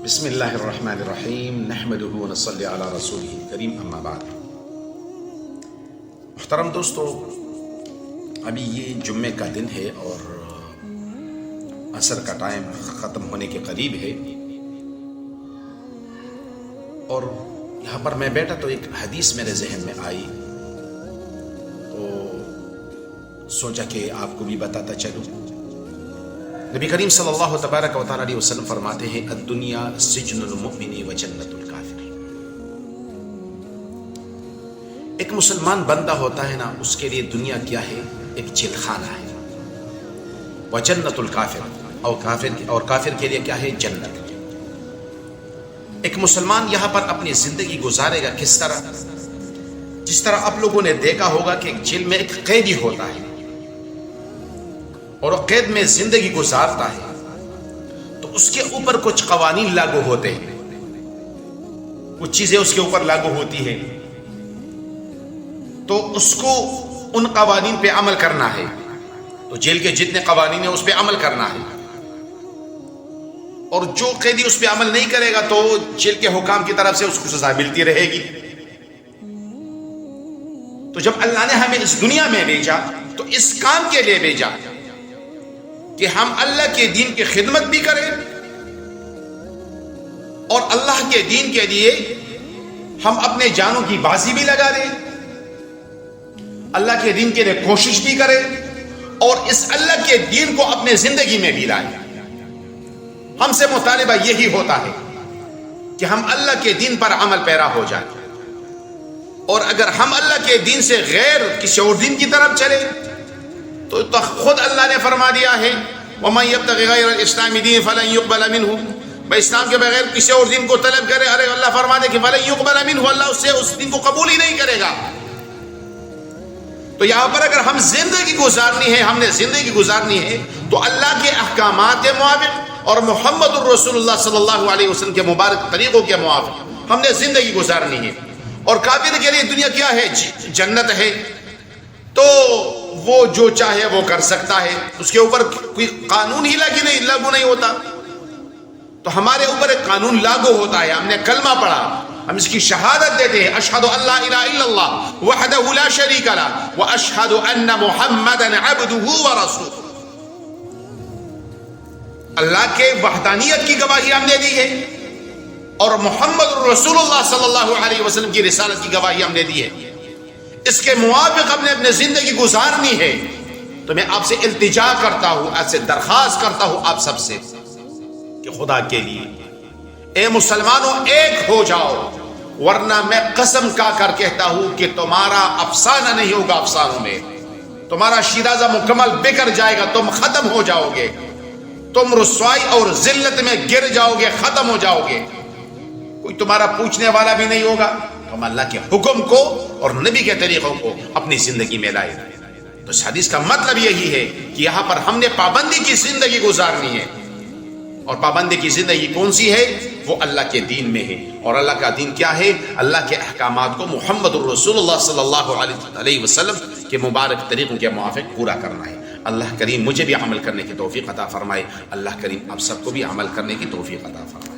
بسم اللہ الرحمن الرحیم نحمدہ ونصلی علی رسولہ الکریم اما بعد۔ محترم دوستو، ابھی یہ جمعے کا دن ہے اور عصر کا ٹائم ختم ہونے کے قریب ہے، اور یہاں پر میں بیٹھا تو ایک حدیث میرے ذہن میں آئی، تو سوچا کہ آپ کو بھی بتاتا چلوں۔ نبی کریم صلی اللہ تبارک و تعالیٰ علیہ وسلم فرماتے ہیں الدنیا سجن المؤمن و جنت الکافر۔ ایک مسلمان بندہ ہوتا ہے نا، اس کے لیے دنیا کیا ہے؟ ایک جیل خانہ ہے۔ و جنت الکافر، اور کافر کے لیے کیا ہے؟ جنت۔ ایک مسلمان یہاں پر اپنی زندگی گزارے گا کس طرح؟ جس طرح آپ لوگوں نے دیکھا ہوگا کہ ایک جیل میں ایک قیدی ہوتا ہے اور وہ قید میں زندگی گزارتا ہے، تو اس کے اوپر کچھ قوانین لاگو ہوتے ہیں، کچھ چیزیں اس کے اوپر لاگو ہوتی ہیں، تو اس کو ان قوانین پہ عمل کرنا ہے۔ تو جیل کے جتنے قوانین ہیں اس پہ عمل کرنا ہے، اور جو قیدی اس پہ عمل نہیں کرے گا تو جیل کے حکام کی طرف سے اس کو سزا ملتی رہے گی۔ تو جب اللہ نے ہمیں اس دنیا میں بھیجا تو اس کام کے لیے بھیجا کہ ہم اللہ کے دین کی خدمت بھی کریں اور اللہ کے دین کے لیے ہم اپنے جانوں کی بازی بھی لگا دیں، اللہ کے دین کے لیے کوشش بھی کریں، اور اس اللہ کے دین کو اپنے زندگی میں بھی لائیں۔ ہم سے مطالبہ یہی ہوتا ہے کہ ہم اللہ کے دین پر عمل پیرا ہو جائیں، اور اگر ہم اللہ کے دین سے غیر کسی اور دین کی طرف چلے تو خود اللہ نے فرما دیا ہے وَمَن يَبْتَغِ غَيْرَ الْإِسْلَامِ دِينًا فَلَن يُقْبَلَ مِنْهُ، بھائی اسلام کے بغیر کسی اور دین کو طلب کرے، ارے اللہ فرما دے کہ فَلَن يُقْبَلَ مِنْهُ، اللہ اس سے اس دین کو قبول ہی نہیں کرے گا۔ تو یہاں پر اگر ہم زندگی گزارنی ہے، ہم نے زندگی گزارنی ہے تو اللہ کے احکامات کے موافق اور محمد الرسول اللہ صلی اللہ علیہ وسلم کے مبارک طریقوں کے موافق ہم نے زندگی گزارنی ہے۔ اور کافر کے لیے دنیا کیا ہے؟ جنت ہے، تو وہ جو چاہے وہ کر سکتا ہے، اس کے اوپر کوئی قانون ہی لاگو نہیں ہوتا۔ تو ہمارے اوپر ایک قانون لاگو ہوتا ہے، ہم نے کلمہ پڑھا، ہم اس کی شہادت دیتے ہیں اشہد ان لا الہ الا اللہ وحدہ لا شریک لہ واشہد ان محمدا عبدہ ورسولہ، اللہ کے وحدانیت کی گواہی ہم نے دی ہے اور محمد رسول اللہ صلی اللہ علیہ وسلم کی رسالت کی گواہی ہم نے دی ہے۔ اس کے موافق ہم نے اپنے زندگی گزارنی ہے۔ تو میں آپ سے التجا کرتا ہوں، آپ سے درخواست کرتا ہوں، آپ سب سے کہ خدا کے لیے اے مسلمانوں ایک ہو جاؤ، ورنہ میں قسم کا کر کہتا ہوں کہ تمہارا افسانہ نہیں ہوگا افسانوں میں، تمہارا شیرازہ مکمل بکر جائے گا، تم ختم ہو جاؤ گے، تم رسوائی اور ذلت میں گر جاؤ گے، ختم ہو جاؤ گے، کوئی تمہارا پوچھنے والا بھی نہیں ہوگا۔ ہم اللہ کے حکم کو اور نبی کے طریقوں کو اپنی زندگی میں لائے۔ تو اس حدیث کا مطلب یہی ہے کہ یہاں پر ہم نے پابندی کی زندگی گزارنی ہے، اور پابندی کی زندگی کون سی ہے؟ وہ اللہ کے دین میں ہے، اور اللہ کا دین کیا ہے؟ اللہ کے احکامات کو محمد الرسول اللہ صلی اللہ علیہ وسلم کے مبارک طریقوں کے موافق پورا کرنا ہے۔ اللہ کریم مجھے بھی عمل کرنے کی توفیق عطا فرمائے، اللہ کریم آپ سب کو بھی عمل کرنے کی توفیق عطا فرمائے۔